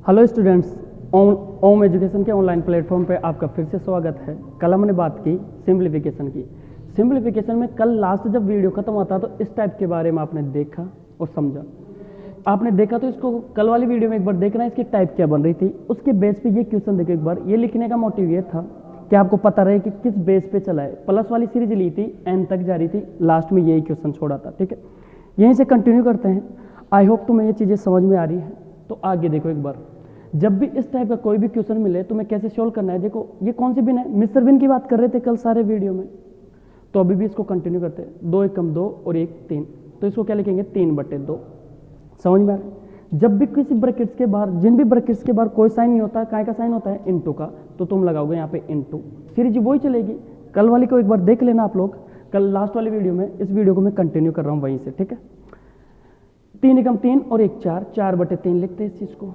Hello students, ओम education के online platform पे आपका फिर से स्वागत है। कल हमने बात की सिंप्लीफिकेशन की। सिंप्लीफिकेशन में कल लास्ट जब वीडियो खत्म होता तो इस टाइप के बारे में आपने देखा और समझा। आपने देखा तो इसको कल वाली वीडियो में एक बार देखना, इसकी टाइप क्या बन रही थी, उसके बेस पे ये क्वेश्चन देखो एक बार। ये लिखने का मोटिव ये था कि आपको पता रहे कि किस बेस पे चला है। प्लस वाली सीरीज ली थी, एन तक जा रही थी, लास्ट में यही क्वेश्चन छोड़ा था। ठीक है, यहीं से कंटिन्यू करते हैं। आई होप तुम्हें ये चीज़ें समझ में आ रही है। तो आगे देखो एक बार, जब भी इस टाइप का कोई भी क्वेश्चन मिले तुम्हें कैसे सोल्व करना है। देखो ये कौन सी बिन है, मिस्टर बिन की बात कर रहे थे कल सारे वीडियो में, तो अभी भी इसको कंटिन्यू करते हैं। 2 एकम 2 और 1 3, तो इसको क्या लिखेंगे 3/2। समझ में आ रहा है। जब भी किसी ब्रैकेट्स के बाहर, जिन भी ब्रैकेट्स के बाहर कोई साइन नहीं होता, काय का साइन होता है इनटू का, तो तुम लगाओगे यहाँ पे इनटू। सीरीज वही चलेगी। कल वाली को एक बार देख लेना आप लोग, कल लास्ट वाली वीडियो में। इस वीडियो को मैं कंटिन्यू कर रहा हूँ वहीं से। ठीक है, 3 एकम 3 और 1 4, 4/3 लिखते हैं इस चीज़ को।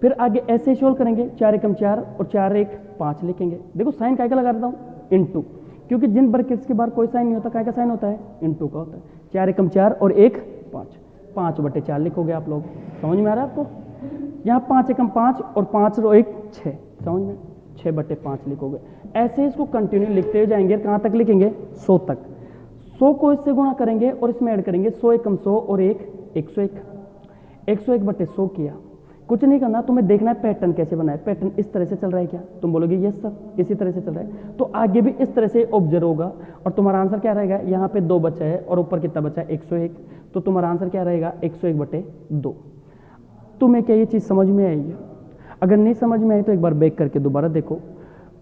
फिर आगे ऐसे ही सोल्व करेंगे, 4 एकम 4 और 4 1 5 लिखेंगे। देखो साइन काय का लगा देता हूँ इनटू, क्योंकि जिन ब्रैकेट्स के बाहर कोई साइन नहीं होता, काय का साइन होता है इनटू का होता है। 4 एकम 4 और 1 5, 5/4 लिखोगे आप लोग। समझ में आ रहा है आपको। यहाँ 5 एकम 5 और 5 और 1 6, समझ में 6/5 लिखोगे। ऐसे इसको कंटिन्यू लिखते हुए जाएंगे। कहाँ तक लिखेंगे 100 तक। 100 को इससे गुणा करेंगे और इसमें ऐड करेंगे। 100 एकम 100 और 1 101, 101/100 किया। कुछ नहीं करना, तुम्हें देखना है पैटर्न कैसे बना है। पैटर्न इस तरह से चल रहा है क्या, तुम बोलोगे यस सर इसी तरह से चल रहा है, तो आगे भी इस तरह से ऑब्जर्व होगा। और तुम्हारा आंसर क्या रहेगा, यहाँ पे 2 बचा है और ऊपर कितना बचा है 101, तो तुम्हारा आंसर क्या रहेगा 101/2। तुम्हें क्या ये चीज़ समझ में आई है? अगर नहीं समझ में आई तो एक बार बैक करके दोबारा देखो।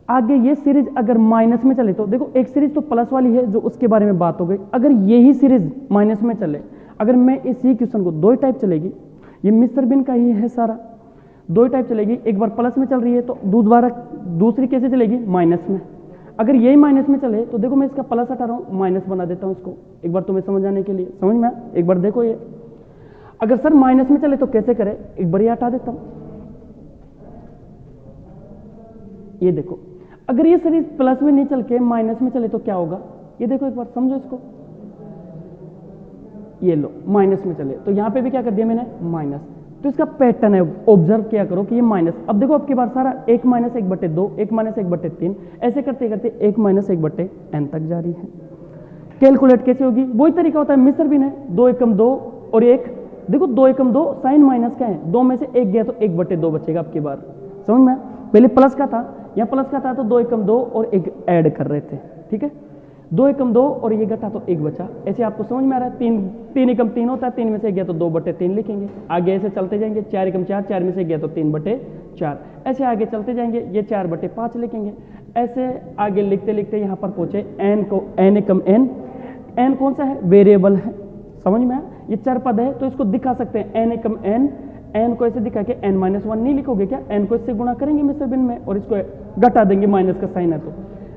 आगे ये सीरीज अगर माइनस में चले तो देखो, एक सीरीज तो प्लस वाली है जो उसके बारे में बात हो गई। अगर यही सीरीज माइनस में चले, अगर मैं इसी क्वेश्चन को 2 टाइप चलेगी, ये मिस्टर बिन का ही है सारा, 2 टाइप चलेगी। एक बार प्लस में चल रही है तो दोबारा दूसरी कैसे चलेगी माइनस में। अगर यही माइनस में चले तो देखो मैं इसका प्लस हटा रहा हूँ, माइनस बना देता हूँ इसको, एक बार तुम्हें समझ आने के लिए। समझ में एक बार देखो ये, अगर सर माइनस में चले तो कैसे करें, एक बार ये हटा देता हूँ। ये देखो, अगर ये सीरीज प्लस में नहीं चल के माइनस में चले तो क्या होगा, ये देखो एक बार समझो इसको। ये लो माइनस में चले तो यहाँ पे भी क्या कर दिया मैंने माइनस, तो इसका पैटर्न है, ऑब्जर्व किया करो कि ये माइनस। अब देखो अब की बार सारा 1 - 1/2, 1 - 1/3, ऐसे करते करते 1 - 1/n तक जा रही है। कैलकुलेट कैसे होगी, वही तरीका होता है, मिस्टर बिन है। 2 एकम 2 और 1, देखो 2 एकम 2 साइन माइनस का है, 2 में से 1 गया तो 1/2 बचेगा अब की बार। समझ में, पहले प्लस का था, यहाँ प्लस का था तो 2 एकम 2 और 1 ऐड कर रहे थे। ठीक है, 2 एकम 2 और ये घटा तो 1 बचा। ऐसे आपको समझ में आ रहा है। 3 एकम 3 होता है, 3 में से गया तो 2/3 लिखेंगे। आगे ऐसे चलते जाएंगे, 4 एकम 4, 4 में से गया तो 3/4, ऐसे आगे चलते जाएंगे, ये 4/5 लिखेंगे। ऐसे आगे लिखते लिखते यहाँ पर पहुंचे n को, n एकम n, n कौन सा है वेरिएबल है। समझ में, ये चर पद है तो इसको दिखा सकते हैं n एकम n। n को ऐसे दिखा के n - 1 नहीं लिखोगे क्या, n को इससे गुणा करेंगे मिस्टर बिन में और इसको घटा देंगे, माइनस का साइन है तो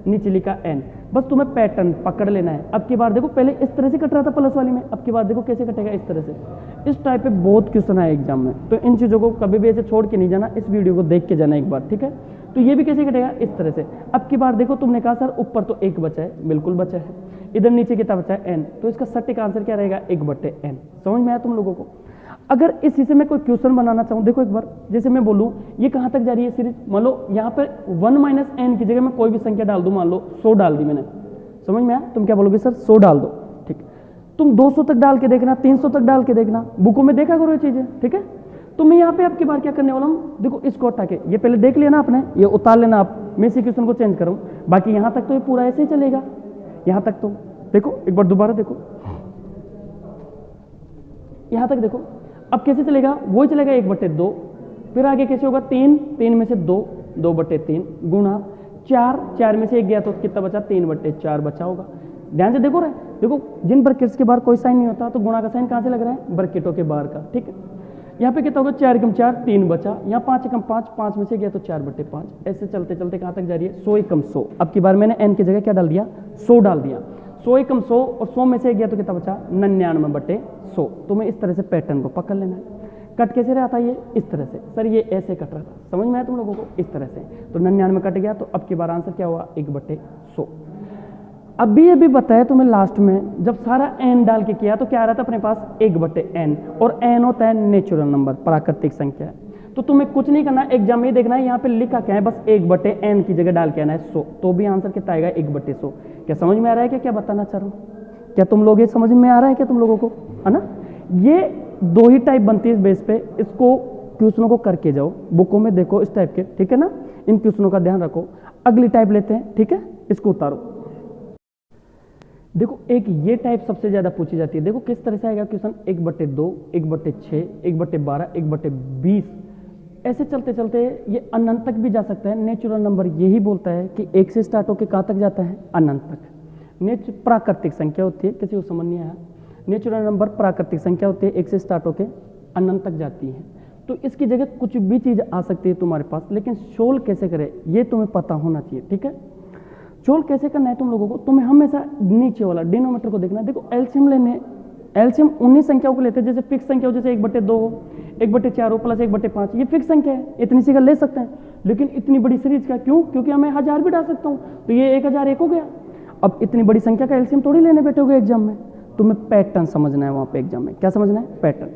नीचे लिखा n। बस तुम्हें पैटर्न पकड़ लेना है। अब की बार देखो, पहले इस तरह से कट रहा था प्लस वाली में, अब की बार देखो कैसे कटेगा इस तरह से। इस टाइप पे बहुत क्वेश्चन आए एग्जाम में, तो इन चीज़ों को कभी भी ऐसे छोड़ के नहीं जाना, इस वीडियो को देख के जाना एक बार। ठीक है, तो ये भी कैसे कटेगा इस तरह से। अब की बार देखो, तुमने कहा सर ऊपर तो 1 बचा है, बिल्कुल बचा है, इधर नीचे कितना बचा है n, तो इसका सटीक आंसर क्या रहेगा 1/n। समझ में आया तुम लोगों को। अगर इसी से मैं कोई क्वेश्चन बनाना चाहूँ, देखो एक बार, जैसे मैं बोलूँ ये कहाँ तक जा रही है सीरीज, मान लो यहाँ पर 1 - n की जगह मैं कोई भी संख्या डाल दूँ, मान लो 100 डाल दी मैंने। समझ में आया, तुम क्या बोलोगे सर 100 डाल दो। ठीक, तुम 200 तक डाल के देखना, 300 तक डाल के देखना, बुकों में देखा करो ये चीज़ें। ठीक है, तो मैं यहाँ पे अब की बार क्या करने वाला हूँ, देखो इसको हटा के, ये पहले देख लेना आपने, ये उतार लेना आप, मैं इसी क्वेश्चन को चेंज करूँ। बाकी यहाँ तक तो ये पूरा ऐसे ही चलेगा, यहाँ तक तो देखो एक बार दोबारा देखो, यहाँ तक देखो अब कैसे चलेगा, वही चलेगा 1/2। फिर आगे कैसे होगा 3, 3 में से 2, 2/3 गुणा 4, 4 में से 1 गया तो कितना बचा 3/4 बचा होगा। ध्यान से देखो रहे, देखो जिन ब्रैकेट्स के बाहर कोई साइन नहीं होता तो गुणा का साइन कहाँ से लग रहा है, ब्रैकेटों के बाहर का। ठीक है, यहाँ पे कितना होगा 4 एकम 4, 3 बचा, यहाँ 5 एकम 5, 5 में से गया तो 4/5। ऐसे चलते चलते कहाँ तक जा रही है 100 एकम 100। अब की बार मैंने n की जगह क्या डाल दिया 100 डाल दिया। 100 एकम 100 और 100 में से गया तो कितना बचा 99/100। तुम्हें इस तरह से पैटर्न को पकड़ लेना है। कट कैसे रहा था ये इस तरह से, सर ये ऐसे कट रहा था, समझ में आया तुम लोगों को इस तरह से, तो 99 कट गया, तो अब की बार आंसर क्या हुआ 1/100। अभी बताया तुम्हें लास्ट में, जब सारा n डाल के किया तो क्या आ रहा था अपने पास 1/n, और n होता है नेचुरल नंबर, प्राकृतिक संख्या है। तो तुम्हें कुछ नहीं करना, एग्जाम में ही देखना है यहाँ पे लिखा क्या है, बस 1/n की जगह डाल के आना है 100, तो भी आंसर कितना आएगा 1/100। क्या समझ में आ रहा है क्या बताना चाह रहा हूँ? क्या तुम लोग ये समझ में आ रहा है क्या तुम लोगों को, है ना? ये 2 ही टाइप बनती है इस बेस पे, इसको क्वेश्चनों को करके जाओ, बुकों में देखो इस टाइप के, ठीक है ना? इन क्वेश्चनों का ध्यान रखो। अगली टाइप लेते हैं, ठीक है, इसको उतारो। देखो एक ये टाइप सबसे ज्यादा पूछी जाती है। देखो किस तरह से आएगा क्वेश्चन, 1/2, 1/6, 1/12, 1/20, ऐसे चलते चलते ये अनंत तक भी जा सकता है। नेचुरल नंबर यही बोलता है कि 1 से स्टार्ट होकर कहाँ तक जाता है, अनंत तक। प्राकृतिक संख्या होती है, किसी को समझ नहीं आया, नेचुरल नंबर प्राकृतिक संख्या होती है, 1 से स्टार्ट होकर अनंत तक जाती है। तो इसकी जगह कुछ भी चीज आ सकती है तुम्हारे पास, लेकिन सोल्व कैसे करें ये तुम्हें पता होना चाहिए, ठीक है? सोल्व कैसे करना है तुम लोगों को, तुम्हें हमेशा नीचे वाला डिनोमीटर को देखना है। देखो एलसीएम लेने, एलसीएम उन्हीं संख्याओं को लेते हैं जैसे फिक्स संख्या हो, जैसे 1/2 हो, 1/4 हो, प्लस 1/5, ये फिक्स संख्या है, इतनी सी का ले सकते हैं। लेकिन इतनी बड़ी सीरीज का क्यों? क्योंकि हमें 1000 भी डाल सकता हूँ, तो ये 1001 हो गया। अब इतनी बड़ी संख्या का एलसीएम थोड़ी लेने बैठोगे एग्जाम में, तुम्हें पैटर्न समझना है वहाँ पे एग्जाम में। क्या समझना है? पैटर्न।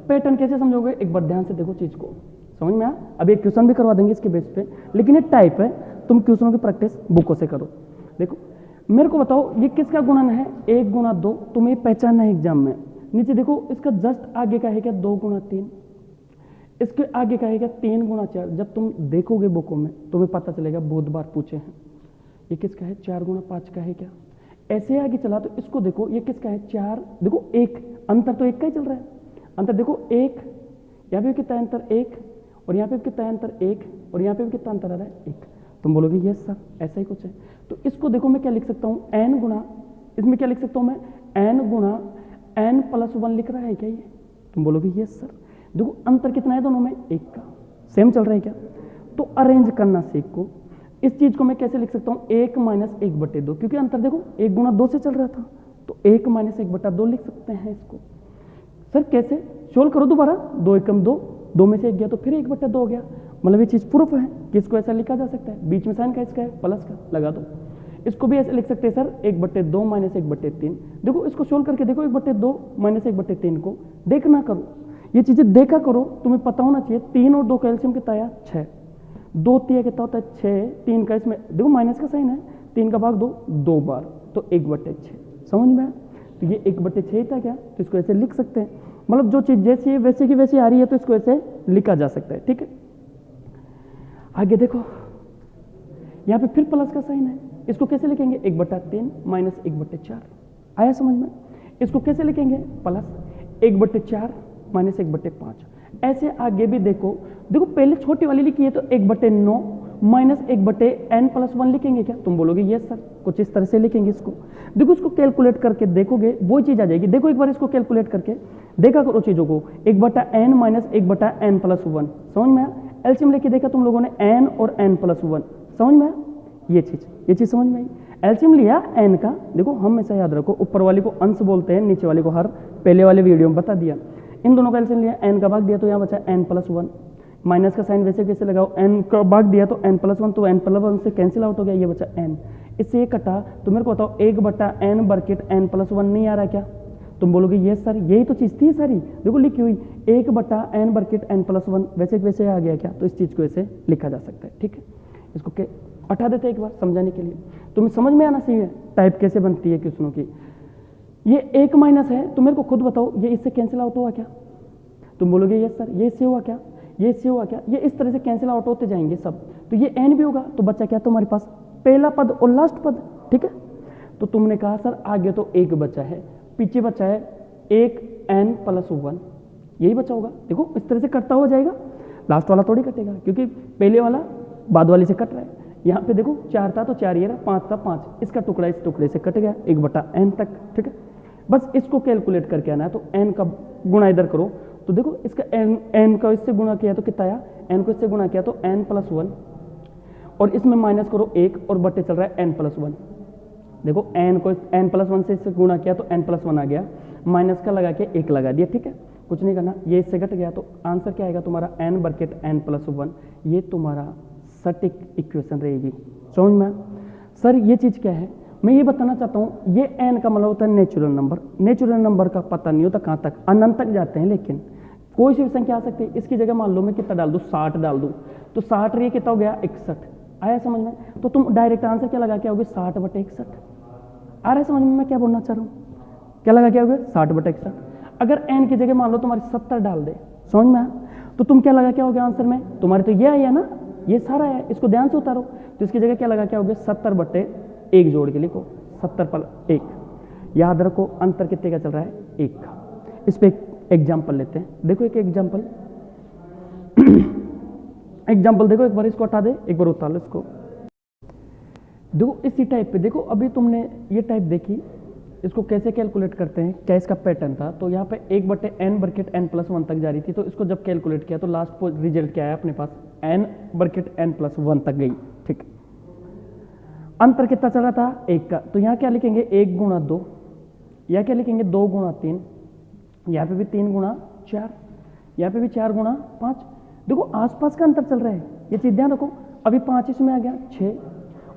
पैटर्न कैसे समझोगे, एक बार ध्यान से देखो चीज को, समझ में आया? अभी एक क्वेश्चन भी करवा देंगे इसके बेस पे, लेकिन ये टाइप है, तुम क्वेश्चनों की प्रैक्टिस बुकों से करो। देखो मेरे को बताओ ये किसका गुणन है, 1 × 2, तुम्हें पहचानना है एग्जाम में। नीचे देखो इसका जस्ट आगे का है क्या, 2 × 3, इसके आगे का है क्या, 3 × 4। जब तुम देखोगे बुकों में तुम्हें पता चलेगा बहुत बार पूछे हैं। ये किसका है, 4 × 5 का है क्या? ऐसे आगे चला तो इसको देखो, ये किसका है, 4, देखो 1, अंतर तो 1 का ही चल रहा है। अंतर देखो 1, यहाँ पे कितना अंतर 1, और यहाँ पे कितना अंतर 1, और यहाँ पे कितना अंतर आ रहा है 1। तुम बोलोगे यस सर ऐसा ही कुछ है। तो इसको देखो मैं क्या लिख सकता हूँ, n गुणा, इसमें क्या लिख सकता हूँ मैं, n गुणा n+1 लिख रहा है क्या ये? तुम बोलोगे यस सर। देखो अंतर कितना है दोनों में, 1 का, सेम चल रहा है क्या? तो अरेंज करना सीखो। इस चीज को मैं कैसे लिख सकता हूँ, 1 - 1/2, क्योंकि अंतर देखो 1 × 2 से चल रहा था, तो 1 - 1/2 लिख सकते हैं इसको। सर कैसे? सोल्व करो दोबारा, 2 × 2, 2 में से 1 गया तो फिर 1/2 हो गया। मतलब ये चीज प्रूफ है कि इसको ऐसा लिखा जा सकता है। बीच में साइन का इसका है, प्लस का लगा दो। इसको भी ऐसे लिख सकते हैं सर, 1/2 - 1/3। देखो इसको सोल्व करके देखो, 1/2 - 1/3 को देखना करो, ये चीजें देखा करो, तुम्हें पता होना चाहिए। 3 और 2 का एलसीएम कितना आया, 6, 2 3 कितना होता है 6, 3 का इसमें देखो माइनस का साइन है, 3 का भाग 2 बार, तो 1/6। समझ में आया? तो ये 1/6 था क्या, तो इसको ऐसे लिख सकते हैं। मतलब जो चीज जैसी है वैसे की वैसी आ रही है, तो इसको ऐसे लिखा जा सकता है, ठीक है? आगे देखो यहाँ पे फिर प्लस का साइन है, इसको कैसे लिखेंगे, 1/3 - 1/4। आया समझ में? इसको कैसे लिखेंगे, प्लस 1/4 - 1/5। ऐसे आगे भी देखो, देखो पहले छोटी वाली लिखी है तो 1/9 - 1/n+1 लिखेंगे क्या? तुम बोलोगे यस सर, कुछ इस तरह से लिखेंगे इसको। देखो इसको कैलकुलेट करके देखोगे वो चीज आ जाएगी। देखो एक बार इसको कैलकुलेट करके देखा करो चीजों को, 1/n - 1/n+1। समझ में आया? एलसीएम लेके देखा तुम लोगों ने n और n+1, समझ में आया? ये चीज समझ में आई। एलसीएम लिया n का, देखो हमेशा याद रखो ऊपर वाले को अंश बोलते हैं, नीचे वाले को हर, पहले वाले वीडियो में बता दिया। इन दोनों का एलसीएम लिया, n का भाग दिया तो यहाँ बचा n+1, माइनस का साइन वैसे कैसे लगाओ, n का भाग दिया तो n+1, तो n+1 से कैंसिल आउट हो गया, ये बचा n। इससे ये कटा, तो मेरे को बताओ 1/n ब्रैकेट n+1 नहीं आ रहा क्या? तुम बोलोगे ये सर यही तो चीज थी सारी, देखो लिखी हुई 1/n ब्रैकेट n+1, वैसे वैसे आ गया क्या? तो इस चीज को ऐसे लिखा जा सकता है, ठीक है? इसको हटा देते एक बार समझाने के लिए, तुम्हें समझ में आना चाहिए टाइप कैसे बनती है क्वेश्चनों की। ये 1 माइनस है, तो मेरे को खुद बताओ ये इससे कैंसिल आउट हुआ क्या? तुम बोलोगे यस सर, ये इससे हुआ क्या, ये इससे हुआ क्या? ये इस तरह से कैंसिल आउट होते जाएंगे सब, तो ये n भी होगा, तो बच्चा क्या तुम्हारे पास, पहला पद और लास्ट पद, ठीक है? तो तुमने कहा सर आगे तो 1 बचा है, पीछे बचा है 1n+1, यही बचा होगा। देखो इस तरह से कटता हो जाएगा, लास्ट वाला थोड़ी कटेगा, क्योंकि पहले वाला बाद वाली से कट रहा है। यहाँ पे देखो 4 था तो 4 ये रहा, 5 था 5, इसका टुकड़ा इस टुकड़े से कट गया 1/n तक, ठीक है? बस इसको कैलकुलेट करके आना है, तो n का गुणा इधर करो, तो देखो इसका n का इससे गुणा किया तो कितना आया, n को इससे गुणा किया तो n+1, और इसमें माइनस करो 1 और बट्टे चल रहा है n+1। देखो n को n+1 से इससे गुणा किया तो n+1 आ गया, माइनस का लगा के 1 लगा दिया, ठीक है? कुछ नहीं करना, ये इससे घट गया, तो आंसर क्या आएगा तुम्हारा n ब्रैकेट n+1। ये तुम्हारा सटीक इक्वेशन रहेगी। समझ में? सर ये चीज क्या है, मैं ये बताना चाहता हूँ, ये n का मतलब होता है नेचुरल नंबर। नेचुरल नंबर का पता नहीं होता कहाँ तक, अनंत तक जाते हैं, लेकिन कोई सी भी संख्या आ सकती है। इसकी जगह मान लो मैं कितना डाल दूँ, 60 डाल दूँ, तो 60 ये कितना हो गया, 61। आया समझ में? तो तुम डायरेक्ट आंसर क्या लगा के आओगे, 60/61। आ रहा है समझ में मैं क्या बोलना चाह रहा हूँ? क्या लगा के आओगे, 60/61। अगर n की जगह मान लो तुम्हारी 70 डाल दे, समझ में आया, तो तुम क्या लगा के आओगे आंसर में, तुम्हारे तो ये है ना, ये सारा है, इसको ध्यान से उतारो। तो इसकी जगह क्या लगा के आओगे, 70/1 जोड़ के लिखो, 70/1। याद रखो अंतर कितने का चल रहा है, 1 का। इस पे एक एग्जाम्पल लेते हैं, देखो एक एग्जाम्पल एग्जाम्पल देखो, एक बार इसको हटा दे, एक बार उतार लो इसको। देखो इसी टाइप पे देखो, अभी तुमने ये टाइप देखी, इसको कैसे कैलकुलेट करते हैं, क्या इसका पैटर्न था। तो यहाँ पे 1/n ब्रैकेट n+1 तक जा रही थी, तो इसको जब कैलकुलेट किया तो लास्ट रिजल्ट क्या आया अपने पास, n/n+1 तक गई। ठीक, अंतर कितना चल रहा था, 1 का। तो यहाँ क्या लिखेंगे, 1 × 2, या क्या लिखेंगे 2 × 3, यहाँ पे भी 3 × 4, यहाँ पे भी 4 × 5। देखो आसपास का अंतर चल रहा है, ये चीज़ ध्यान रखो। अभी 5 इसमें आ गया 6,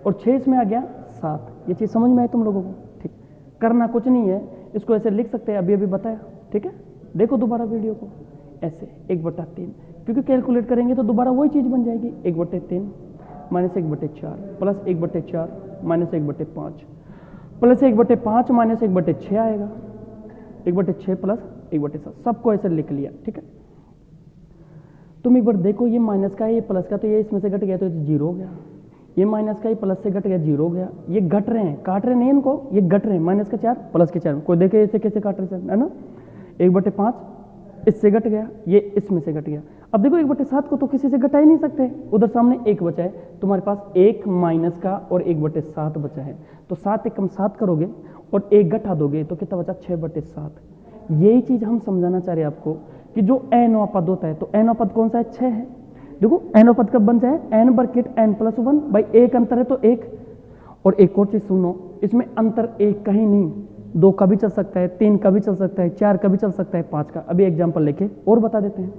और 6 इसमें आ गया 7। ये चीज़ समझ में आई तुम लोगों को? ठीक, करना कुछ नहीं है, इसको ऐसे लिख सकते हैं, अभी अभी बताया। ठीक है, देखो दोबारा वीडियो को ऐसे 1/3, क्योंकि कैलकुलेट करेंगे तो दोबारा वही चीज़ बन जाएगी, 1/3 -1/4 प्लस 1/4 -1/5 प्लस 1/5 -1/6 आएगा, 1/6 प्लस 1/7, सबको ऐसे लिख लिया। ठीक है, तुम एक बार देखो, ये माइनस का है, ये प्लस का, तो ये इसमें से घट गया तो 0 हो गया। ये माइनस का, ये प्लस से घट गया, 0 हो गया। ये घट रहे हैं, काट रहे नहीं इनको, ये घट रहे हैं, -4 प्लस के 4। कोई देखे इसे कैसे काट रहे है ना, 1/5 इससे घट गया, ये इसमें से घट गया। अब देखो 1/7 को तो किसी से घटा ही नहीं सकते, उधर सामने 1 बचा है, तुम्हारे पास 1 माइनस का और 1/7 बचा है। तो 7 एकम 7 करोगे और 1 घटा दोगे तो कितना बचा, 6/7। यही चीज़ हम समझाना चाह रहे हैं आपको कि जो n पद होता है, तो n पद कौन सा है, 6 है। देखो n पद कब बन जाए, n/n+1 भाई, एक अंतर है तो 1। और एक और चीज़ सुनो, इसमें अंतर 1 का ही नहीं, 2 का भी चल सकता है, 3 का भी चल सकता है, 4 का भी चल सकता है, 5 का। अभी एग्जाम्पल लेके और बता देते हैं,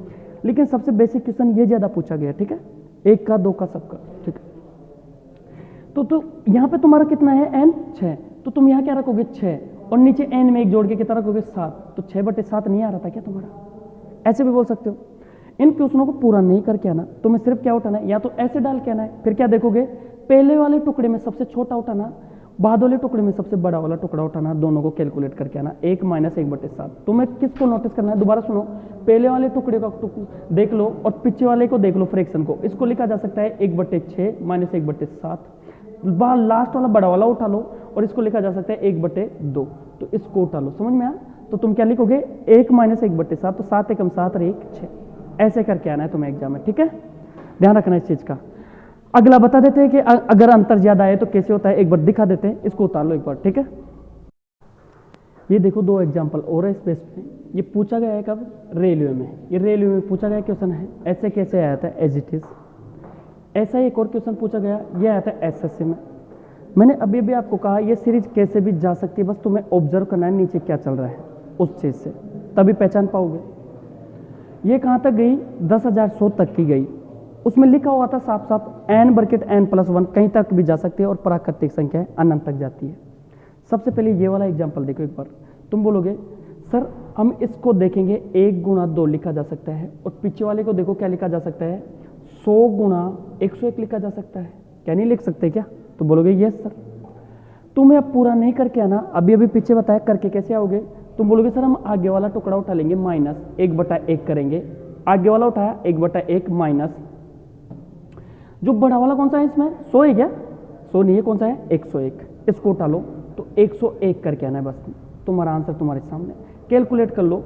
लेकिन सबसे बेसिक क्वेश्चन ये ज़्यादा पूछा गया। ठीक है, 1 का, 2 का, सबका। ठीक है, तो यहाँ पे तुम्हारा कितना है, n 6, तो तुम यहाँ क्या रखोगे, 6, और नीचे n में 1 जोड़ के कितना रखोगे, 7। तो 6/7 नहीं आ रहा था क्या तुम्हारा, ऐसे भी बोल सकते हो। इन क्वेश्चनों को पूरा नहीं करके आना, तुम्हें सिर्फ क्या उठाना है, या तो ऐसे डाल के आना है, फिर क्या देखोगे, पहले वाले टुकड़े में सबसे छोटा उठाना, बाद वाले टुकड़े में सबसे बड़ा वाला टुकड़ा उठाना, दोनों को कैलकुलेट करके आना, 1 - 1/7। तुम्हें किसको नोटिस करना है, दोबारा सुनो, पहले वाले टुकड़े का देख लो और पीछे वाले को देख लो, फ्रैक्शन को। इसको लिखा जा सकता है 1/6 - 1/7। लास्ट वाला बड़ा वाला उठा लो और इसको लिखा जा सकता है 1/2, तो इसको उठा लो। समझ में आया? तो तुम क्या लिखोगे, 1 - 1/7, तो 7 एकम 7 और 1 6। ऐसे करके आना है तुम्हें एग्जाम में। ठीक है, ध्यान रखना इस चीज का। अगला बता देते हैं कि अगर अंतर ज्यादा है तो कैसे होता है, एक बार दिखा देते हैं, इसको उतार लो एक बार। ठीक है, ये देखो 2 एग्जाम्पल और है इस पेज पे। ये पूछा गया है कब, रेलवे में। ये रेलवे में पूछा गया क्वेश्चन है, ऐसे कैसे आया था, एज इट इज। ऐसा एक और क्वेश्चन पूछा गया, ये आया था एसएससी में। मैंने अभी भी आपको कहा ये सीरीज कैसे भी जा सकती है, बस तुम्हें ऑब्जर्व करना है नीचे क्या चल रहा है उस चीज से, तभी पहचान पाओगे। ये कहाँ तक गई, 10,100 तक की गई। उसमें लिखा हुआ था साफ साफ n/n+1 कहीं तक भी जा सकती है और प्राकृतिक संख्या अनंत तक जाती है। सबसे पहले ये वाला एग्जाम्पल देखो एक बार। तुम बोलोगे सर हम इसको देखेंगे 1 × 2 लिखा जा सकता है, और पीछे वाले को देखो क्या लिखा जा सकता है, 100 × 101 लिखा जा सकता है। क्या नहीं लिख सकते क्या? तो बोलोगे यस सर। तुम्हें अब पूरा नहीं करके आना, अभी अभी पीछे बताया करके कैसे आओगे। तुम बोलोगे सर हम आगे वाला टुकड़ा उठा लेंगे, -1/1 करेंगे। आगे वाला उठाया 1/1 माइनस, जो बड़ा वाला कौन सा है इसमें, 100 है क्या? 100 नहीं है, कौन सा है, 101। इसको उठा लो तो 101 करके आना है, बस तुम्हारा आंसर तुम्हारे सामने। कैलकुलेट कर लो,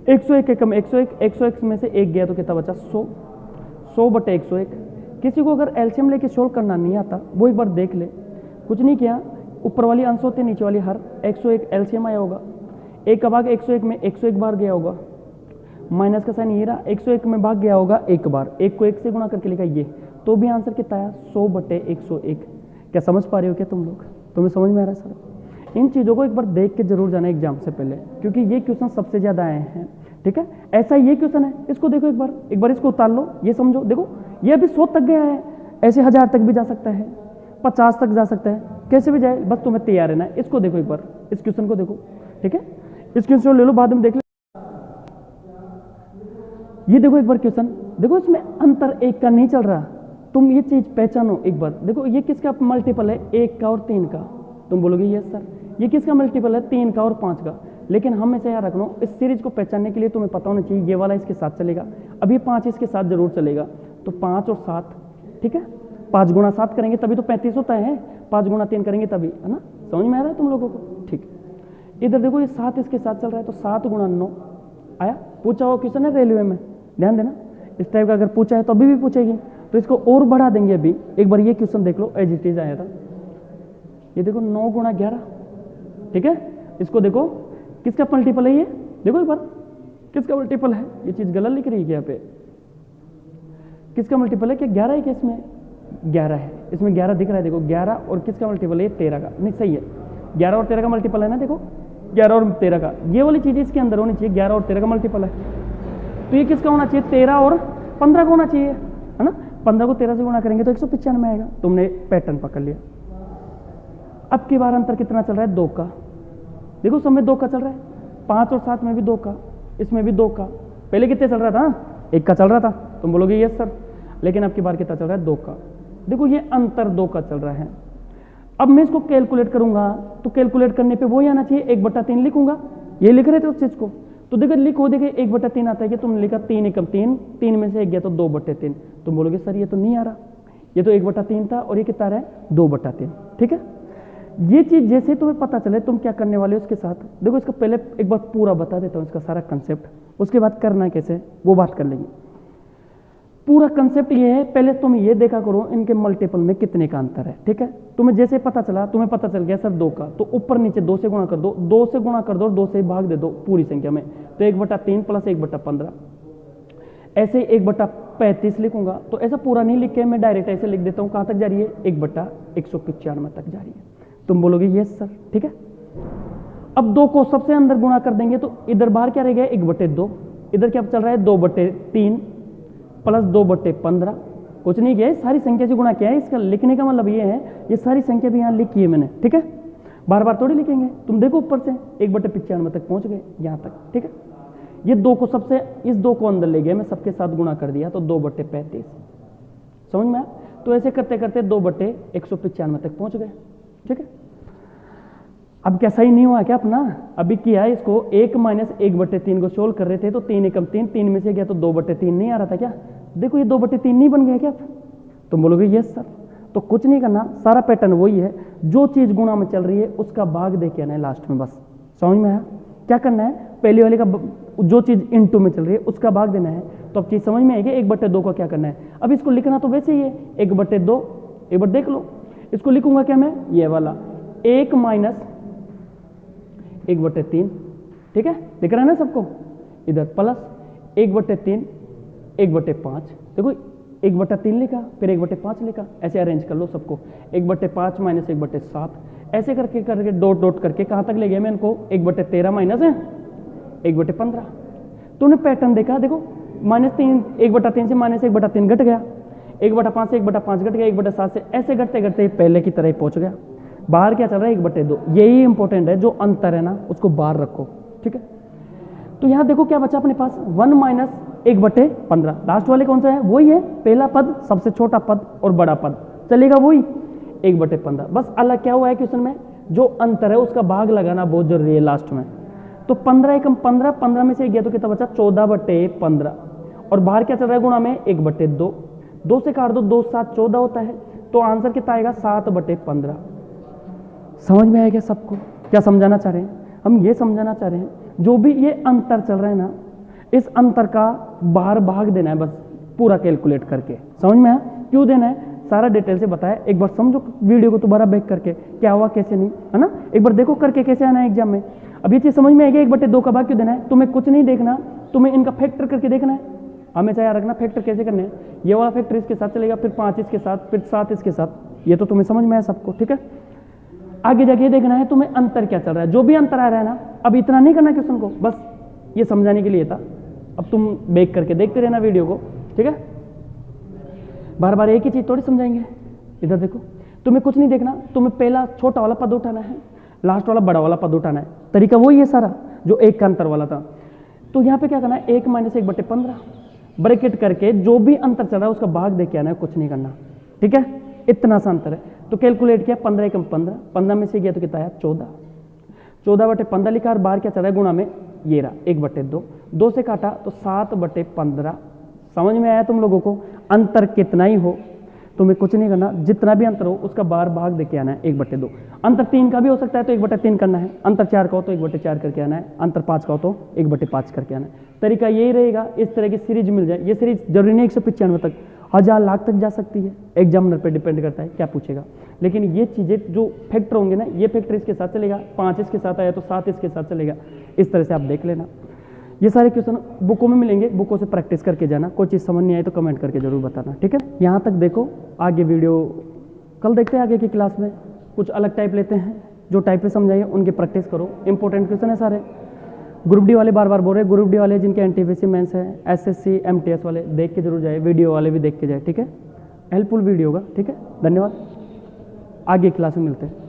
101 एकम 101, 101 में से 1 गया तो कितना बचा, 100। 100/101। किसी को अगर एलसीएम लेके सोल्व करना नहीं आता वो एक बार देख ले, कुछ नहीं किया, ऊपर वाली अंश होती है, नीचे वाली हर। 101 एलसीएम आया होगा, 1 का भाग 101 में 101 बार गया होगा, माइनस का साइन ये रहा, 101 में भाग गया होगा 1 बार, 1 को 1 से गुणा करके लिखा ये, तो भी आंसर कितना आया, 100/101। क्या समझ पा रहे हो क्या तुम लोग? तुम्हें समझ में आ रहा है सर? इन चीज़ों को एक बार देख के जरूर जाना एग्जाम से पहले, क्योंकि ये क्वेश्चन सबसे ज़्यादा आए हैं। ठीक है, ऐसा ये क्वेश्चन है, इसको देखो एक बार इसको उतार लो, ये समझो। देखो ये अभी 100 तक गया है, ऐसे 1000 तक भी जा सकता है, 50 तक जा सकता है, कैसे भी जाए, बस तुम्हें तैयार रहना है। इसको देखो एक बार, इस क्वेश्चन को देखो। ठीक है, इस क्वेश्चन ले लो, बाद में देख लो। ये देखो एक बार क्वेश्चन, देखो इसमें अंतर एक का नहीं चल रहा, तुम ये चीज पहचानो एक बार। देखो ये किसका मल्टीपल है, 1 का और 3 का, तुम बोलोगे यस सर। ये किसका मल्टीपल है, 3 का और 5 का। लेकिन हमेशा याद रखना, इस सीरीज को पहचानने के लिए तुम्हें पता होना चाहिए ये वाला इसके साथ चलेगा, अब ये 5 इसके साथ जरूर चलेगा। तो 5 और 7, ठीक है, 5 गुणा 7 करेंगे तभी तो 35 होता है, 5 गुणा 3 करेंगे तभी, है ना। समझ में आ रहा है तुम लोगों को, ठीक। इधर देखो ये 7 इसके साथ चल रहा है, तो 7 गुणा 9 आया, पूछा हुआ क्वेश्चन है रेलवे में, ध्यान देना। इस टाइप का अगर पूछा है तो अभी भी पूछेगी, तो इसको और बढ़ा देंगे। अभी एक बार ये क्वेश्चन देख लो, एज इट इज आया था। ये देखो 9 गुणा 11, ठीक है। इसको देखो किसका मल्टीपल है ये, देखो एक बार किसका मल्टीपल है। ये चीज गलत लिख रही है यहाँ पे, किसका मल्टीपल है, क्या 11 है, क्या इसमें 11 है, इसमें 11 दिख रहा है। देखो 11 और किसका मल्टीपल है, 13 का। नहीं सही है, 11 और 13 का मल्टीपल है ना। देखो 11 और 13 का, ये वाली चीज इसके अंदर होनी चाहिए, 11 और 13 का मल्टीपल है। तो ये किसका होना चाहिए, 13 और 15 का होना चाहिए, है ना। 15 को 13 से गुणा करेंगे तो 195 आएगा। तुमने पैटर्न पकड़ लिया। अब की बार अंतर कितना चल रहा है, 2 का। देखो सब में 2 का चल रहा है, 5 और 7 में भी 2 का, इसमें भी 2 का। पहले कितने चल रहा था, 1 का चल रहा था, तुम बोलोगे यस सर। लेकिन अब की बार कितना चल रहा है, 2 का। देखो ये अंतर 2 का चल रहा है। अब मैं इसको कैलकुलेट करूंगा, तो कैलकुलेट करने पे वही आना चाहिए, 1/3 लिखूंगा। ये लिख रहे थे उस चीज को, तो देखो लिखो, देखिए 1/3 आता है कि तुमने लिखा 3 एकम 3, 3 में से 1 गया तो 2/3। तुम बोलोगे सर ये तो नहीं आ रहा, ये तो 1/3 था और ये कितना रहा है, 2/3, ठीक है। ये चीज जैसे तुम्हें पता चले तुम क्या करने वाले हो उसके साथ। देखो इसको पहले एक बार पूरा बता देता हूँ, इसका सारा कंसेप्ट, उसके बाद करना कैसे वो बात कर लेंगे। पूरा कंसेप्ट ये है, पहले तुम ये देखा करो इनके मल्टीपल में कितने का अंतर है, ठीक है। तुम्हें जैसे पता चला, तुम्हें पता चल गया सर 2 का, तो ऊपर नीचे 2 से गुणा कर दो, 2 से गुणा कर दो और 2 से भाग दे दो पूरी संख्या में, तो 1/3 प्लस 1/15। ऐसे 1/35 लिखूंगा, तो ऐसा पूरा नहीं लिख के मैं डायरेक्ट ऐसे लिख देता हूँ। कहाँ तक जा रही है, 1/195 तक जा रही है। तुम बोलोगे यस सर, ठीक है। अब 2 को सबसे अंदर गुणा कर देंगे तो इधर बाहर क्या रह गया, 1/2, इधर क्या चल रहा है 2/3 प्लस 2/15, कुछ नहीं किया है, सारी संख्या से गुणा किया है। इसका लिखने का मतलब ये है, ये सारी संख्या भी यहाँ लिखी है मैंने, ठीक है। बार बार थोड़ी लिखेंगे, तुम देखो ऊपर से 1/95 तक पहुंच गए यहाँ तक, ठीक है। ये 2 को सबसे, इस 2 को अंदर ले गया मैं, सबके साथ गुणा कर दिया तो 2/35, समझ में आया। तो ऐसे करते करते 2/195 तक पहुंच गए, ठीक है। अब क्या सही नहीं हुआ क्या अपना, अभी किया है इसको 1 - 1/3 को सोल्व कर रहे थे, तो 3 एकम 3, 3 में से गया तो 2/3 नहीं आ रहा था क्या। देखो ये 2/3 नहीं बन गया क्या, तुम बोलोगे यस सर। तो कुछ नहीं करना, सारा पैटर्न वही है, जो चीज गुणा में चल रही है उसका भाग दे के आना है लास्ट में, बस। समझ में आया, क्या करना है, पहले वाले का जो चीज इनटू में चल रही है उसका भाग देना है। तो अब चीज समझ में आएगी, 1/2 का क्या करना है। अब इसको लिखना तो वैसे ही है, 1/2, एक बार देख लो, इसको लिखूंगा क्या मैं, ये वाला 1 - 1/3, ठीक है, दिख रहा है ना सबको। इधर प्लस 1/3, 1/5, देखो 1/3 लिखा, फिर 1/5 लिखा, ऐसे अरेंज कर लो सबको। 1/5 - 1/7, ऐसे करके करके डॉट डॉट करके कहाँ तक ले गया मैं इनको, 1/13 माइनस 1/15। तूने पैटर्न देखा, देखो -3, 1/3 से -1/3 घट गया, 1/5 से 1/5 घट गया, 1/7 से, ऐसे घटते घटते पहले की तरह ही पहुंच गया। बाहर क्या चल रहा है, 1/2। यही इंपॉर्टेंट है, जो अंतर है ना उसको बाहर रखो, ठीक है। तो यहां देखो क्या बचा अपने पास, 1 - 1/15। लास्ट वाले कौन सा है, वही है, पहला पद, सबसे छोटा पद और बड़ा पद चलेगा वही 1/15। बस अलग क्या हुआ है क्वेश्चन में, जो अंतर है उसका भाग लगाना बहुत जरूरी है लास्ट में। तो 15 एकम 15, 15 में से गया तो कितना बचा, 14/15, और बाहर क्या चल रहा है गुणा में 1/2, 2 से काट दो, 2 7 14 होता है, तो आंसर कितना आएगा 7/15। समझ में आएगा सबको, क्या समझाना चाह रहे हैं हम, ये समझाना चाह रहे हैं जो भी ये अंतर चल रहा है ना, इस अंतर का बाहर भाग देना है बस, पूरा कैलकुलेट करके। समझ में आया, क्यों देना है सारा डिटेल से बताया, एक बार समझो वीडियो को दोबारा बैक करके, क्या हुआ कैसे नहीं, है ना। एक बार देखो करके कैसे आना है एग्जाम में। अब ये चीज समझ में आएगी, 1/2 का भाग क्यों देना है, तुम्हें कुछ नहीं देखना, तुम्हें इनका फैक्टर करके देखना है। हमेशा याद रखना फैक्टर कैसे करने हैं, ये वाला फैक्टर इसके साथ चलेगा, फिर 5 इसके साथ, फिर 7 इसके साथ, ये तो तुम्हें समझ में आया सबको, ठीक है। आगे जाके देखना है तुम्हें अंतर क्या चल रहा है, जो भी अंतर आ रहा है ना, अब इतना नहीं करना क्वेश्चन को, बस ये समझाने के लिए था। अब तुम बैक करके देखते रहना वीडियो को, ठीक है। बार बार एक ही चीज थोड़ी समझाएंगे। इधर देखो, तुम्हें कुछ नहीं देखना, तुम्हें पहला छोटा वाला पद उठाना है, लास्ट वाला बड़ा वाला पद उठाना है। तरीका वही है सारा जो 1 का अंतर वाला था। तो यहाँ पे क्या करना है, 1 - 1/15, ब्रैकेट करके जो भी अंतर चल रहा है उसका भाग दे के आना है, कुछ नहीं करना, ठीक है। इतना सा अंतर है। तो कैलकुलेट किया, 15 एकम 15, 15 में से गया तो कितना आया 14, 14/15 लिखा और बाहर क्या चल रहा है गुणा में ये रहा 1/2, 2 से काटा तो 7/15। समझ में आया तुम लोगों को? अंतर कितना ही हो तुम्हें कुछ नहीं करना, जितना भी अंतर हो उसका बार भाग देके आना है 1/2। अंतर 3 का भी हो सकता है तो 1/3 करना है, अंतर 4 का हो तो 1/4 करके आना है, अंतर 5 का हो तो 1/5 करके आना है। तरीका यही रहेगा। इस तरह की सीरीज मिल जाए, ये सीरीज जरूरी नहीं 195 तक, 1000 लाख तक जा सकती है, एग्जामिनर पे डिपेंड करता है क्या पूछेगा। लेकिन ये चीज़ें जो फैक्टर होंगे ना, ये फैक्टर इसके साथ चलेगा, 5 इसके साथ आया तो 7 इसके साथ चलेगा। इस तरह से आप देख लेना। ये सारे क्वेश्चन बुकों में मिलेंगे, बुकों से प्रैक्टिस करके जाना। कोई चीज़ समझ नहीं आई तो कमेंट करके जरूर बताना, ठीक है। यहाँ तक देखो, आगे वीडियो कल देखते हैं, आगे की क्लास में कुछ अलग टाइप लेते हैं, जो टाइप पे समझाइए उनकी प्रैक्टिस करो। इंपॉर्टेंट क्वेश्चन है सारे। ग्रुप डी वाले बार बार बोल रहे हैं, ग्रुप डी वाले जिनके एनटीपीसी मेंस है, एसएससी एमटीएस वाले देख के जरूर जाए, वीडियो वाले भी देख के जाए, ठीक है। हेल्पफुल वीडियो होगा, ठीक है। धन्यवाद, आगे क्लास में मिलते हैं।